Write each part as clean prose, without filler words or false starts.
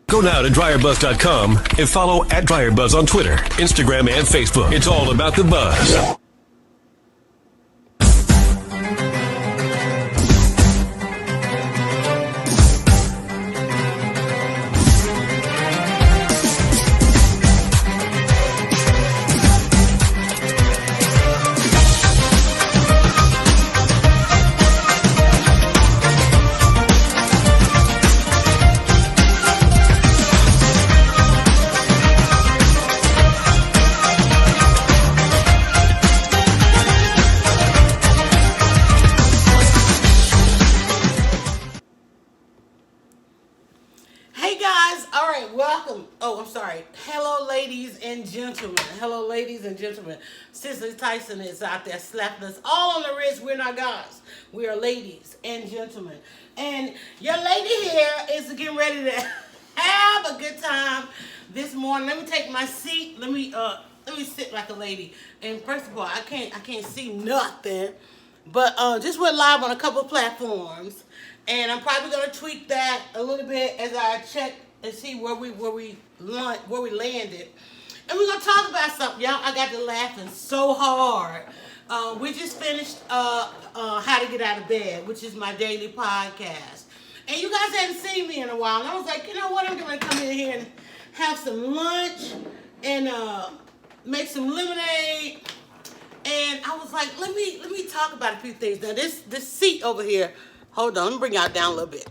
Go now to dryerbuzz.com and follow @dryerbuzz on Twitter, Instagram, and Facebook. It's all about the buzz. Hello, ladies and gentlemen. Cicely Tyson is out there slapping us all on the wrist. We're not guys. We are ladies and gentlemen. And your lady here is getting ready to have a good time this morning. Let me take my seat. Let me sit like a lady. And first of all, I can't see nothing. But just went live on a couple of platforms. And I'm probably gonna tweak that a little bit as I check and see where we landed. And we're going to talk about something. Y'all, I got to laughing so hard. We just finished How to Get Out of Bed, which is my daily podcast. And you guys hadn't seen me in a while. And I was like, you know what? I'm going to come in here and have some lunch and make some lemonade. And I was like, let me talk about a few things. Now, this seat over here, hold on. Let me bring y'all down a little bit.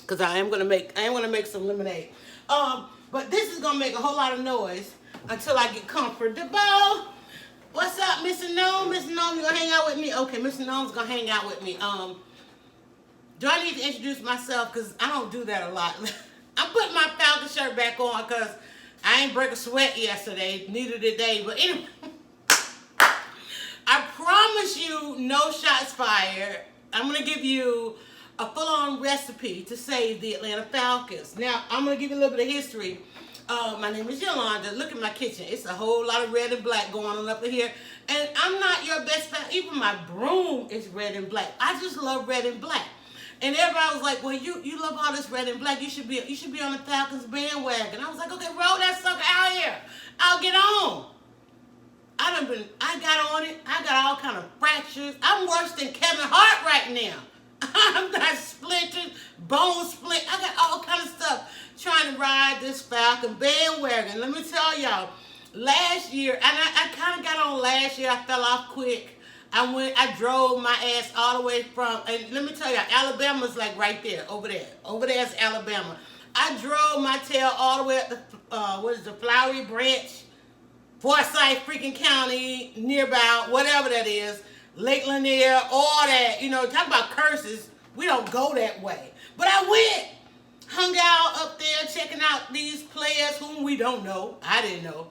Because I am going to make some lemonade. But this is going to make a whole lot of noise until I get comfortable. What's up, Mr. Gnome? Mr. Gnome, you gonna hang out with me? Okay, Mr. Gnome's gonna hang out with me. Do I need to introduce myself? Because I don't do that a lot. I'm putting my Falcons shirt back on because I ain't break a sweat yesterday. Neither did they. But anyway, I promise you no shots fired. I'm gonna give you a full-on recipe to save the Atlanta Falcons. Now, I'm gonna give you a little bit of history. My name is Yolanda. Look at my kitchen. It's a whole lot of red and black going on up in here. And I'm not your best friend. Even my broom is red and black. I just love red and black. And everybody was like, well, you love all this red and black. You should be on the Falcons bandwagon. I was like, okay, roll that sucker out here. I'll get on. I got on it. I got all kind of fractures. I'm worse than Kevin Hart right now. I'm got splinters, bone splint. I got all kind of stuff trying to ride this Falcon bandwagon. Let me tell y'all, last year, and I kind of got on last year. I fell off quick. I drove my ass all the way from, and let me tell y'all, Alabama's like right there, over there. Over there's Alabama. I drove my tail all the way up the Flowery Branch, Forsyth freaking County, nearby, whatever that is. Lake Lanier, all that, talk about curses. We don't go that way. But I went, hung out up there, checking out these players whom we don't know. I didn't know.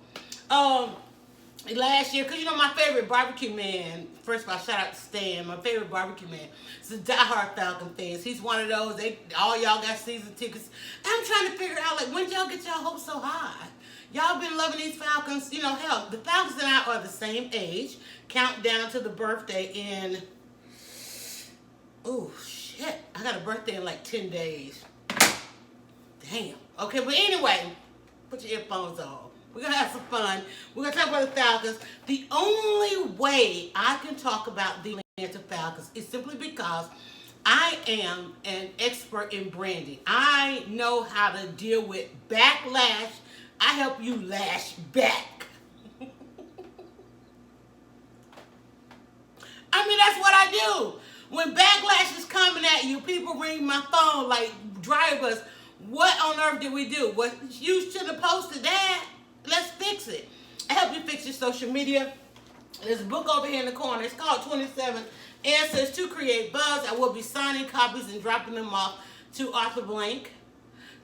Last year, because my favorite barbecue man, first of all, shout out to Stan, my favorite barbecue man, is a diehard Falcon fans. He's one of those, all y'all got season tickets. I'm trying to figure out, like, when y'all get y'all hopes so high? Y'all been loving these Falcons. Hell, the Falcons and I are the same age. Count down to the birthday in, oh, shit. I got a birthday in like 10 days. Damn. Okay, but anyway, put your earphones on. We're going to have some fun. We're going to talk about the Falcons. The only way I can talk about the Atlanta Falcons is simply because I am an expert in branding. I know how to deal with backlash. I help you lash back. I mean, that's what I do. When backlash is coming at you, people ring my phone like, drivers, what on earth did we do? What you should have posted that. Let's fix it. I help you fix your social media. There's a book over here in the corner. It's called 27 Answers to Create Buzz. I will be signing copies and dropping them off to Arthur Blank,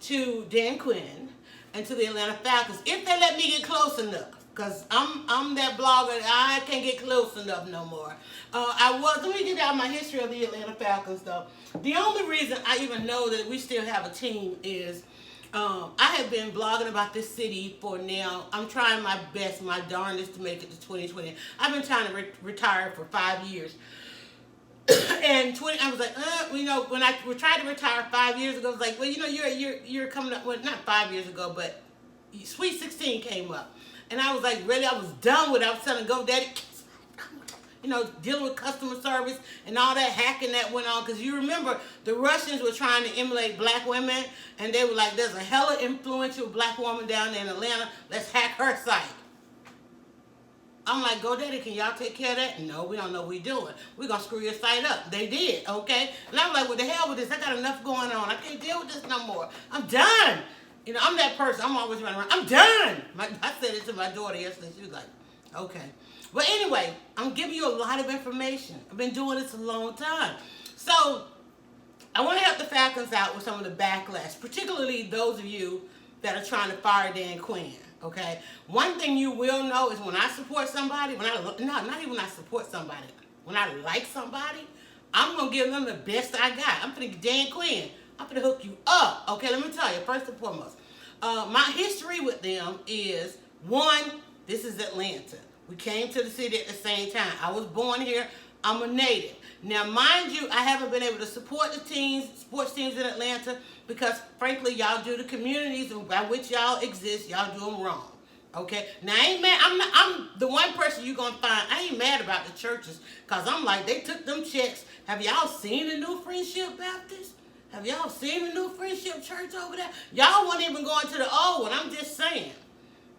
to Dan Quinn, and to the Atlanta Falcons, if they let me get close enough. Because I'm that blogger, I can't get close enough no more. Let me give y'all my history of the Atlanta Falcons, though. The only reason I even know that we still have a team is I have been blogging about this city for now. I'm trying my best, my darndest to make it to 2020. I've been trying to retire for 5 years. And 20, I was like, when I tried to retire 5 years ago, I was like, well, you're coming up, well, not 5 years ago, but Sweet 16 came up. And I was like, really, I was done with it. I was telling GoDaddy, dealing with customer service and all that hacking that went on. Because you remember, the Russians were trying to emulate black women, and they were like, there's a hella influential black woman down there in Atlanta. Let's hack her site. I'm like, GoDaddy, can y'all take care of that? No, we don't know what we're doing. We're going to screw your site up. They did, okay? And I'm like, what the hell with this? I got enough going on. I can't deal with this no more. I'm done. I'm that person. I'm always running around. I'm done. I said it to my daughter yesterday. She was like, okay. But anyway, I'm giving you a lot of information. I've been doing this a long time. So I want to help the Falcons out with some of the backlash, particularly those of you that are trying to fire Dan Quinn. Okay, one thing you will know is when I support somebody, not even when I support somebody, when I like somebody, I'm gonna give them the best I got. I'm gonna Dan Quinn. I'm gonna hook you up. Okay, let me tell you. First and foremost, my history with them is one. This is Atlanta. We came to the city at the same time. I was born here. I'm a native. Now, mind you, I haven't been able to support the sports teams in Atlanta because, frankly, y'all do the communities by which y'all exist, y'all do them wrong. Okay? Now, I ain't mad. I'm the one person you're going to find. I ain't mad about the churches because I'm like, they took them checks. Have y'all seen the New Friendship Baptist? Have y'all seen the New Friendship Church over there? Y'all weren't even going to the old one. I'm just saying.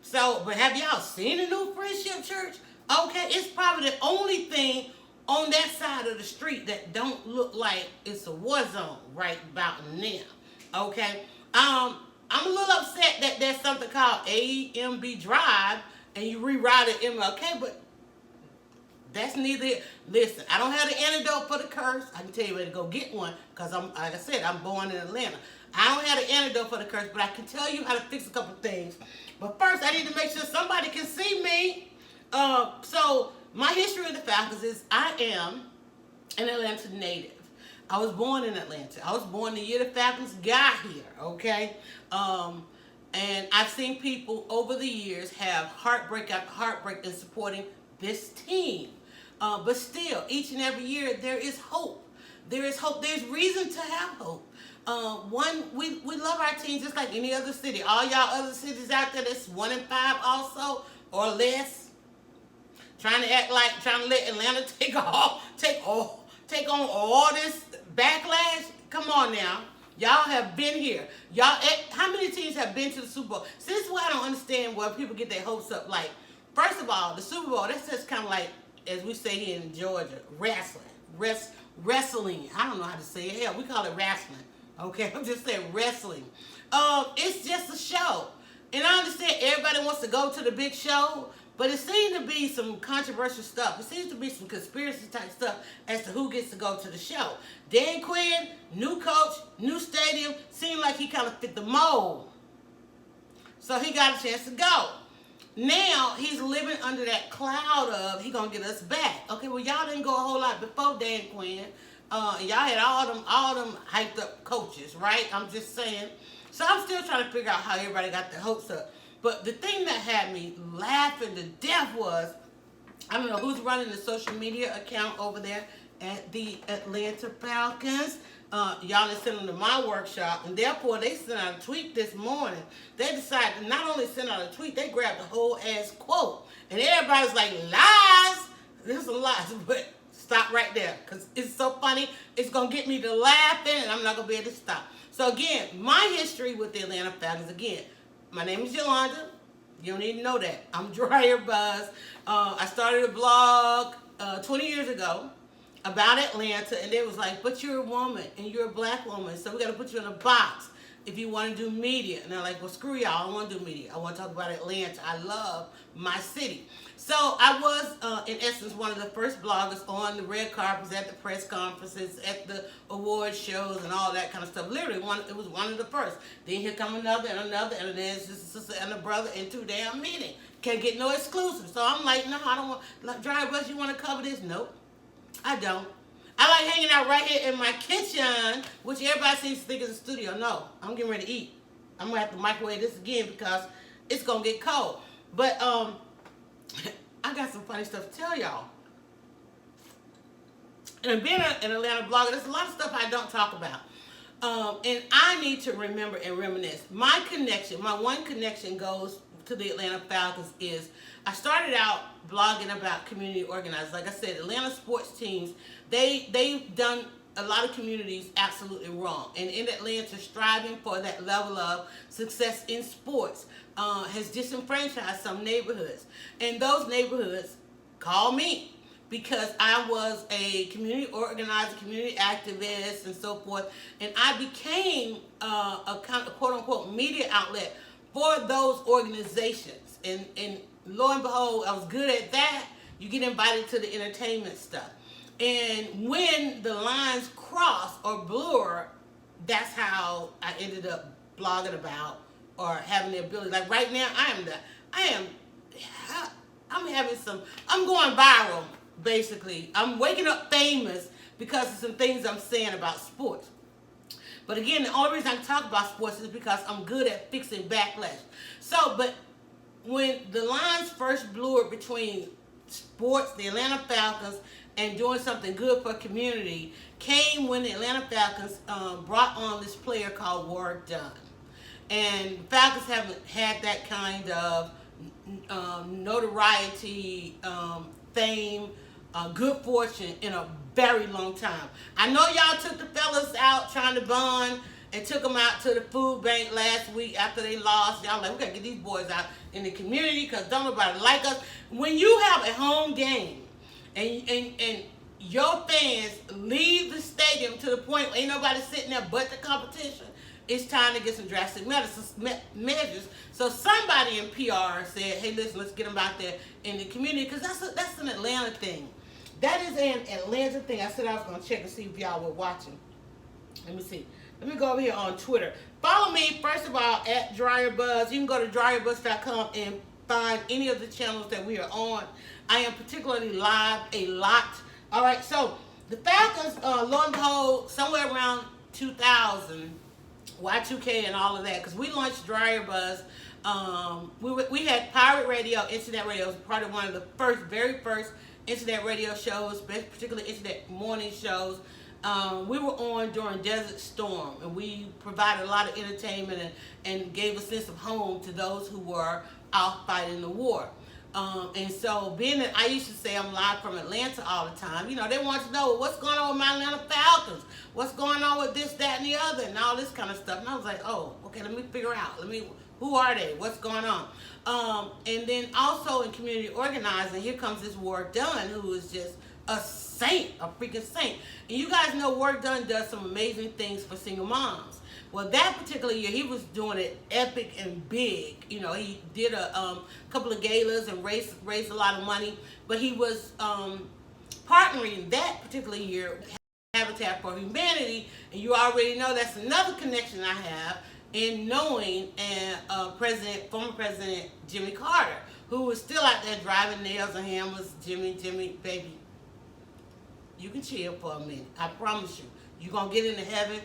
So, but have y'all seen the New Friendship Church? Okay, it's probably the only thing on that side of the street that don't look like it's a war zone right about now. Okay? I'm a little upset that there's something called AMB Drive and you reroute it MLK, but that's neither. Listen, I don't have the antidote for the curse. I can tell you where to go get one because like I said, I'm born in Atlanta. I don't have the antidote for the curse, but I can tell you how to fix a couple things. But first, I need to make sure somebody can see me. So my history of the Falcons is I am an Atlanta native. I was born in Atlanta. I was born the year the Falcons got here, okay? And I've seen people over the years have heartbreak after heartbreak in supporting this team. But still, each and every year, there is hope. There is hope. There's reason to have hope. We love our team just like any other city. All y'all other cities out there that's 1-5 also or less. Trying to let Atlanta take on all this backlash. Come on now. Y'all have been here. How many teams have been to the Super Bowl? See, this is why I don't understand where people get their hopes up. Like, first of all, the Super Bowl, that's just kind of like, as we say here in Georgia, wrestling. Wrestling. I don't know how to say it. Hell, we call it wrestling. Okay, I'm just saying wrestling. It's just a show. And I understand everybody wants to go to the big show, but it seems to be some controversial stuff. It seems to be some conspiracy type stuff as to who gets to go to the show. Dan Quinn, new coach, new stadium, seemed like he kind of fit the mold. So he got a chance to go. Now he's living under that cloud of he gonna get us back. Okay, well y'all didn't go a whole lot before Dan Quinn. Y'all had all them hyped up coaches, right? I'm just saying. So I'm still trying to figure out how everybody got their hopes up. But the thing that had me laughing to death was, I don't know who's running the social media account over there at the Atlanta Falcons. Y'all listening to my workshop, and therefore they sent out a tweet this morning. They decided to not only send out a tweet, they grabbed the whole ass quote. And everybody's like, lies! There's some lies, but stop right there, because it's so funny. It's going to get me to laughing, and I'm not going to be able to stop. So again, my history with the Atlanta Falcons, again, my name is Yolanda. You don't need to know that. I'm Dryer Buzz. I started a blog 20 years ago about Atlanta, and they was like, but you're a woman, and you're a black woman, so we got to put you in a box if you want to do media. And they're like, well, screw y'all. I don't want to do media. I want to talk about Atlanta. I love my city. So I was, in essence, one of the first bloggers on the red carpets, at the press conferences, at the award shows, and all that kind of stuff. Literally, it was one of the first. Then here come another, and then there's just a sister and a brother in 2 damn meetings. Can't get no exclusive. So I'm like, no, I don't want, like, Dryer Buzz, you want to cover this? Nope, I don't. I like hanging out right here in my kitchen, which everybody seems to think is a studio. No, I'm getting ready to eat. I'm going to have to microwave this again because it's going to get cold. But I got some funny stuff to tell y'all. And being an Atlanta blogger, there's a lot of stuff I don't talk about. And I need to remember and reminisce. My one connection goes to the Atlanta Falcons is I started out blogging about community organizers. Like I said, Atlanta sports teams, they've done a lot of communities absolutely wrong. And in Atlanta, striving for that level of success in sports has disenfranchised some neighborhoods. And those neighborhoods call me, because I was a community organizer, community activist, and so forth. And I became a kind of quote-unquote media outlet for those organizations. And lo and behold, I was good at that. You get invited to the entertainment stuff. And when the lines cross or blur, that's how I ended up blogging about or having the ability. Like right now, I'm going viral. Basically, I'm waking up famous because of some things I'm saying about sports. But again, the only reason I talk about sports is because I'm good at fixing backlash. So, but when the lines first blurred between sports, the Atlanta Falcons, and doing something good for community, came when the Atlanta Falcons brought on this player called Work Done. And Falcons haven't had that kind of notoriety, fame, good fortune in a very long time. I know y'all took the fellas out trying to bond and took them out to the food bank last week after they lost. Y'all like, we gotta get these boys out in the community because don't nobody like us. When you have a home game and your fans leave the stadium to the point where ain't nobody sitting there but the competition, it's time to get some drastic measures. So somebody in PR said, hey, listen, let's get them out there in the community, because that's an Atlanta thing. That is an Atlanta thing. I said I was going to check and see if y'all were watching. Let me see. Let me go over here on Twitter. Follow me, first of all, at DryerBuzz. You can go to DryerBuzz.com and find any of the channels that we are on. I am particularly live a lot. All right, so the Falcons, lo and behold, somewhere around 2000, Y2K and all of that, because we launched DryerBuzz. We had pirate radio, internet radio. It was part of one of the very first internet radio shows, particularly internet morning shows. We were on during Desert Storm, and we provided a lot of entertainment and gave a sense of home to those who were out fighting the war. And so being that I used to say I'm live from Atlanta all the time, they want to know what's going on with my Atlanta Falcons, what's going on with this, that, and the other, and all this kind of stuff. And I was like, oh, okay, let me figure out. Who are they? What's going on? And then also in community organizing, here comes this Work Done, who is just a saint, a freaking saint. And you guys know Work Done does some amazing things for single moms. Well, that particular year, he was doing it epic and big. He did a couple of galas and raised a lot of money. But he was partnering that particular year with Habitat for Humanity. And you already know that's another connection I have in knowing former President Jimmy Carter, who was still out there driving nails and hammers. Jimmy, baby, you can chill for a minute. I promise you. You're going to get into heaven.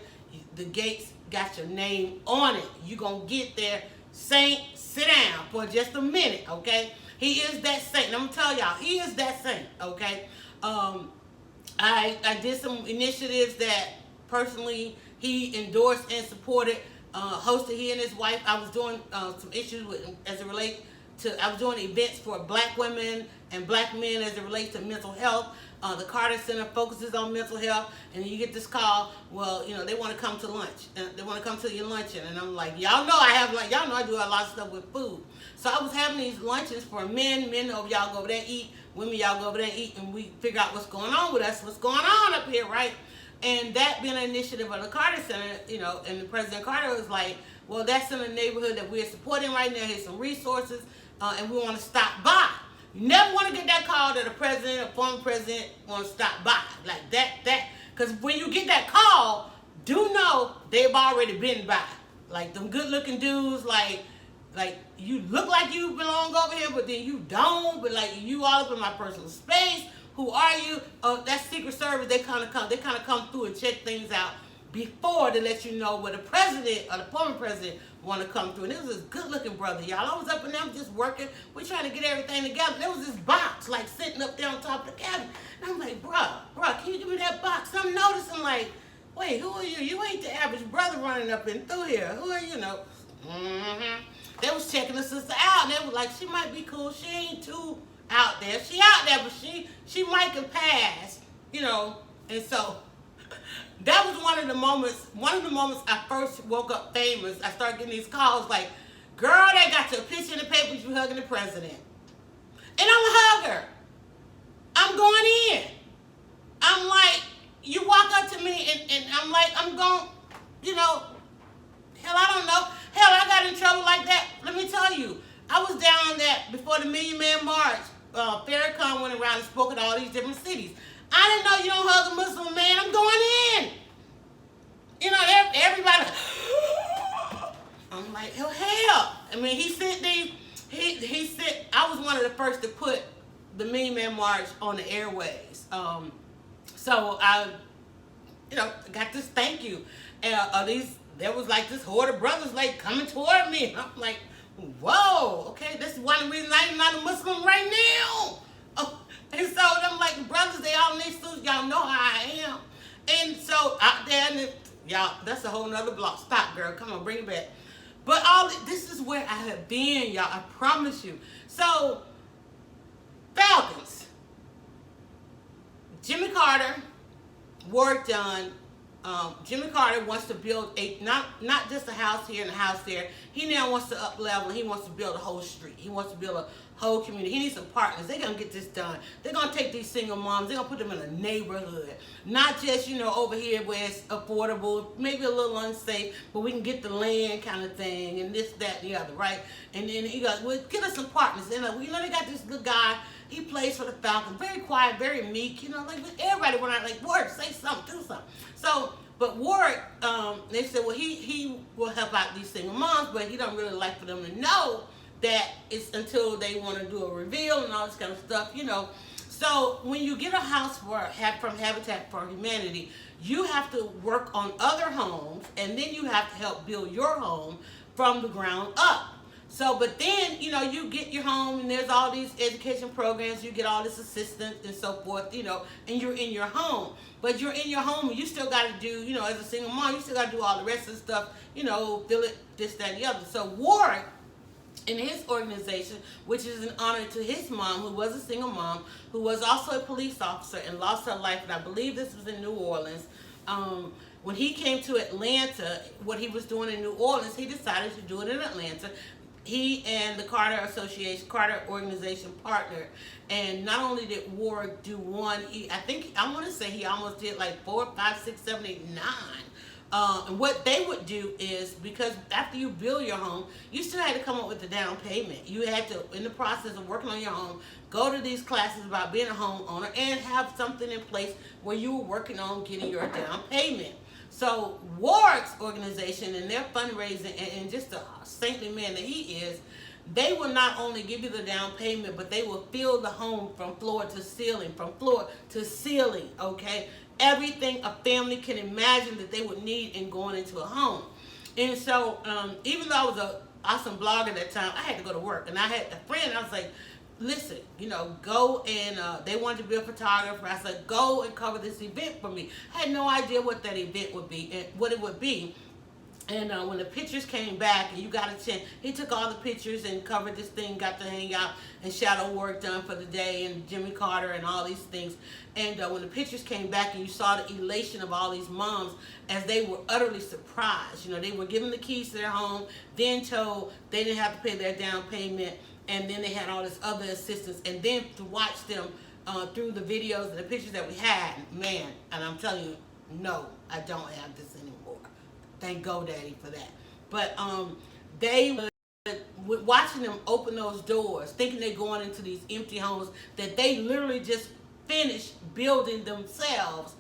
The gates got your name on it. You're going to get there. Saint, sit down for just a minute, okay? He is that saint. And I'm going to tell y'all, he is that saint, okay? I did some initiatives that personally he endorsed and supported. Hosted he and his wife. I was doing some issues as it relates to, I was doing events for black women and black men as it relates to mental health. The Carter Center focuses on mental health, and you get this call, well, they want to come to lunch. They want to come to your luncheon. And I'm like, y'all know I do a lot of stuff with food. So I was having these luncheons for men of y'all go over there and eat, women y'all go over there and eat, and we figure out what's going on with us, what's going on up here, right? And that being an initiative of the Carter Center, and President Carter was like, well, that's in a neighborhood that we're supporting right now. Here's some resources, and we want to stop by. You never want to get that call that a president, a former president, want to stop by. Like that, because when you get that call, do know they've already been by. Like them good looking dudes, like you look like you belong over here, but then you don't, but like you all up in my personal space. Who are you? That's Secret Service. They kind of come through and check things out before to let you know where the president or the former president want to come through. And it was this good-looking brother, y'all. I was up in there just working. We're trying to get everything together. There was this box, like, sitting up there on top of the cabinet. And I'm like, bruh, can you give me that box? And I'm noticing, like, wait, who are you? You ain't the average brother running up and through here. Who are you? They was checking the sister out, and they was like, she might be cool. She ain't too out there. She out there, but she might can pass, And so that was one of the moments I first woke up famous. I started getting these calls like, girl, they got your picture in the papers, you hugging the president. And I'm a hugger. I'm going in. I'm like, you walk up to me and I'm like, I'm going, hell, I don't know. Hell, I got in trouble like that. Let me tell you, I was down that before the Million Man March. Farrakhan went around and spoke at all these different cities. I didn't know you don't hug a Muslim man. I'm going in. Everybody. I'm like, oh, hell. I mean, he said, I was one of the first to put the Million Man March on the airways. So I, got this thank you. And there was like this horde of brothers like coming toward me. And I'm like, whoa, okay, this is one of the reasons I'm not a Muslim right now. And so I'm like, the brothers, they all in these suits, y'all know how I am. And so out there, y'all, that's a whole nother block. Stop, girl, come on, bring it back. But this is where I have been, y'all, I promise you. So, Falcons. Jimmy Carter, work done. Jimmy Carter wants to build not just a house here and a house there. He now wants to up level. He wants to build a whole street. He wants to build a whole community. He needs some partners. They're gonna get this done. They're gonna take these single moms. They're gonna put them in a neighborhood, not just over here where it's affordable, maybe a little unsafe, but we can get the land kind of thing and this, that, and the other, right? And then he goes, well, get us some partners. And they got this little guy. He plays for the Falcons, very quiet, very meek. Like everybody went out like, Warwick, say something, do something. So, but Warwick, they said, well, he will help out these single moms, but he don't really like for them to know that it's until they want to do a reveal and all this kind of stuff, So when you get a house from Habitat for Humanity, you have to work on other homes, and then you have to help build your home from the ground up. So, but then, you get your home and there's all these education programs, you get all this assistance and so forth, and you're in your home. But you're in your home and you still got to do, as a single mom, you still got to do all the rest of the stuff, fill it, this, that, and the other. So Warwick, in his organization, which is an honor to his mom, who was a single mom, who was also a police officer and lost her life, and I believe this was in New Orleans. When he came to Atlanta, what he was doing in New Orleans, he decided to do it in Atlanta. He and the Carter organization partnered, and not only did Warwick do one, I want to say he almost did like 4, 5, 6, 7, 8, 9. And what they would do is, because after you build your home, you still had to come up with the down payment. You had to, in the process of working on your home, go to these classes about being a homeowner and have something in place where you were working on getting your down payment. So Warwick's organization and their fundraising and just a saintly man that he is, they will not only give you the down payment, but they will fill the home from floor to ceiling, okay? Everything a family can imagine that they would need in going into a home. And so even though I was an awesome blogger at that time, I had to go to work. And I had a friend, I was like, listen, go and they wanted to be a photographer. I said, go and cover this event for me. I had no idea what that event would be and what it would be. And when the pictures came back and you got a chance, he took all the pictures and covered this thing, got to hang out and shadow work done for the day and Jimmy Carter and all these things. And when the pictures came back and you saw the elation of all these moms as they were utterly surprised. They were given the keys to their home, then told they didn't have to pay their down payment, and then they had all this other assistance. And then to watch them through the videos and the pictures that we had, man, and I'm telling you, no, I don't have this anymore. Thank GoDaddy for that. But they would watching them open those doors, thinking they're going into these empty homes that they literally just finished building themselves,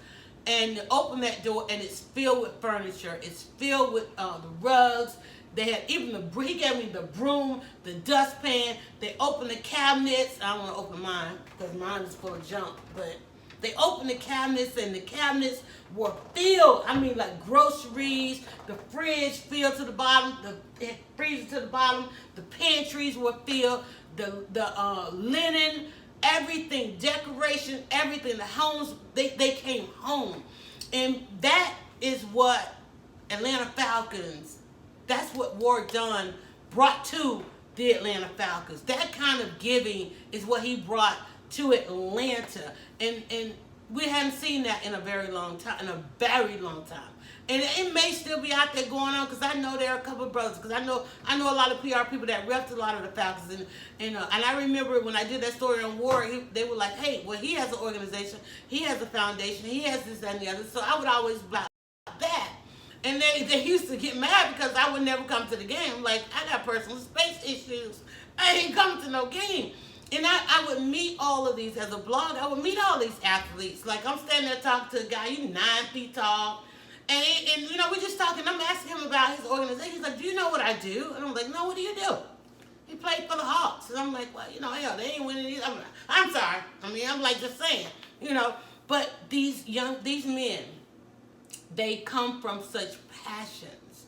and open that door and it's filled with furniture. It's filled with the rugs. They had even he gave me the broom, the dustpan. They opened the cabinets. I don't want to open mine because mine is full of junk, but They opened the cabinets, and the cabinets were filled. I mean, like groceries, the fridge filled to the bottom, the freezer to the bottom, the pantries were filled, the linen, everything, decoration, everything. The homes, they came home. And that is what Atlanta Falcons, that's what Warrick Dunn brought to the Atlanta Falcons. That kind of giving is what he brought to Atlanta. And we hadn't seen that in a very long time, And it may still be out there going on, because I know there are a couple of brothers, because I know a lot of PR people that repped a lot of the Falcons, and I remember when I did that story on Warrick, they were like, hey, well, he has an organization, he has a foundation, he has this, that, and the other. So I would always block that. And they used to get mad because I would never come to the game. Like, I got personal space issues. I ain't coming to no game. And I would meet all of these as a blogger. I would meet all these athletes. Like, I'm standing there talking to a guy, he's 9 feet tall. And we're just talking. I'm asking him about his organization. He's like, do you know what I do? And I'm like, no, what do you do? He played for the Hawks. And I'm like, well, hell, they ain't winning these. I'm sorry. I'm like, just saying, But these men, they come from such passions.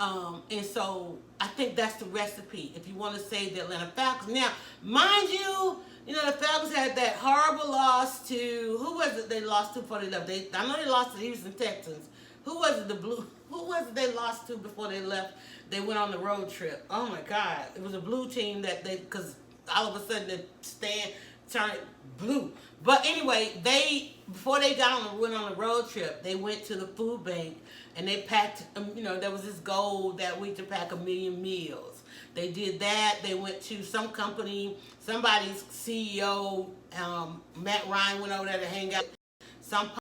And so I think that's the recipe if you want to save the Atlanta Falcons. Now, mind you, the Falcons had that horrible loss to, who was it they lost to before they left? I know they lost to the Houston Texans. Who was it they lost to before they left? They went on the road trip. Oh my God. It was a blue team because all of a sudden the stand turned blue. But anyway, before they went on the road trip, they went to the food bank and they packed, there was this goal that week to pack 1 million meals. They did that. They went to some company, somebody's CEO, Matt Ryan went over there to hang out. Some